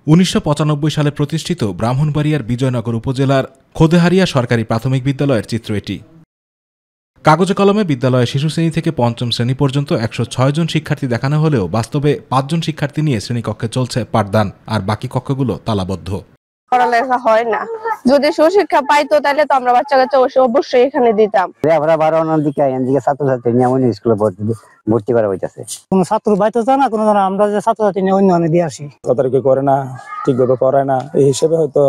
1995 সালে প্রতিষ্ঠিত ব্রাহ্মণবাড়িয়ার বিজয়নগর উপজেলার খোদেহারিয়া সরকারি প্রাথমিক বিদ্যালয়ের চিত্র এটি। কাগজে কলমে বিদ্যালয়ে শিশু শ্রেণী থেকে পঞ্চম শ্রেণী পর্যন্ত 106 জন শিক্ষার্থী দেখানো হলেও বাস্তবে 5 জন শিক্ষার্থী নিয়ে শ্রেণীকক্ষে চলছে পাঠদান, আর বাকি কক্ষগুলো তালাবদ্ধ। পড়ালেখা হয় না। যদি সুশিক্ষা পাইতো তাহলে তো আমরা বাচ্চা অবশ্যই এখানে দিতাম। আমরা এদিকে ছাত্রছাত্রী নিয়ে অন্য স্কুলে ভর্তি করা হইতেছে। কোন ছাত্র বাইতে চায় না, কোনো আমরা যে ছাত্রছাত্রী নিয়ে অন্য দিয়ে আসি, তদারকি করে না, ঠিকভাবে পড়ায় না, এই হিসেবে হয়তো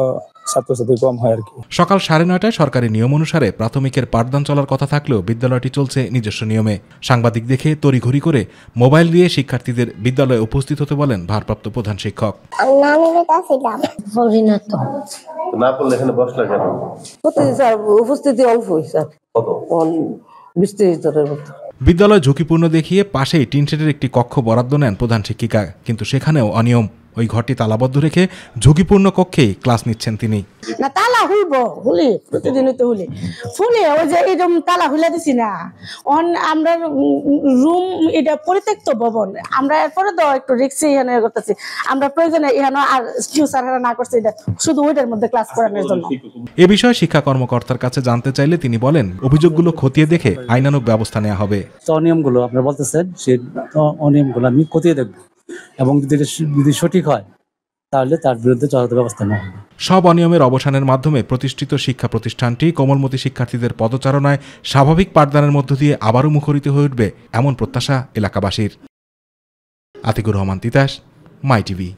ছাত্রছাত্রী কম হয় আর কি। সকাল 9:30টায় সরকারি নিয়ম অনুসারে প্রাথমিকের পাঠদান চলার কথা থাকলেও বিদ্যালয়টি চলছে নিজস্ব নিয়মে। সাংবাদিক দেখে তড়িঘড়ি করে মোবাইল দিয়ে শিক্ষার্থীদের বিদ্যালয়ে উপস্থিত হতে বলেন ভারপ্রাপ্ত প্রধান শিক্ষক। উপস্থিতি অল্প বিদ্যালয় ঝুঁকিপূর্ণ দেখিয়ে পাশেই টিনশেডের একটি কক্ষ বরাদ্দ নেন প্রধান শিক্ষিকা, কিন্তু সেখানেও অনিয়ম। ওই ঘরটি তালাবদ্ধ রেখে ঝুঁকিপূর্ণ কক্ষেই ক্লাস নিচ্ছেন তিনি। না তালা হইব হুলি প্রতিদিন তো হুলি ফুলে ওই যে এরকম তালা হুলা দিছি না, আমরা রুম এটা পরিত্যক্ত ভবন, আমরা এরপরে তো একটু রিক্সি এখানে করতেছি, আমরা প্রয়োজনে এখানে আর ফিউচার না করছি, এটা শুধু ওইটার মধ্যে ক্লাস করানোর জন্য। এ বিষয়ে শিক্ষা কর্মকর্তার কাছে জানতে চাইলে তিনি বলেন, অভিযোগগুলো খতিয়ে দেখে আইনানুগ ব্যবস্থা নেওয়া হবে। অনিয়মগুলো আপনারা বলতেছেন, সেই অনিয়মগুলো আমি খতিয়ে দেখব এবং যদি সঠিক হয় তাহলে তার বিরুদ্ধে যথাযথ ব্যবস্থা নেওয়া হবে। সব অনিয়মের অবসানের মাধ্যমে প্রতিষ্ঠিত শিক্ষা প্রতিষ্ঠানটি কোমলমতি শিক্ষার্থীদের পদচারণায় স্বাভাবিক পাঠদানের মধ্য দিয়ে আবারও মুখরিত হয়ে উঠবে, এমন প্রত্যাশা এলাকাবাসীর। আতিকুর রহমান তিতাস, মাই টিভি।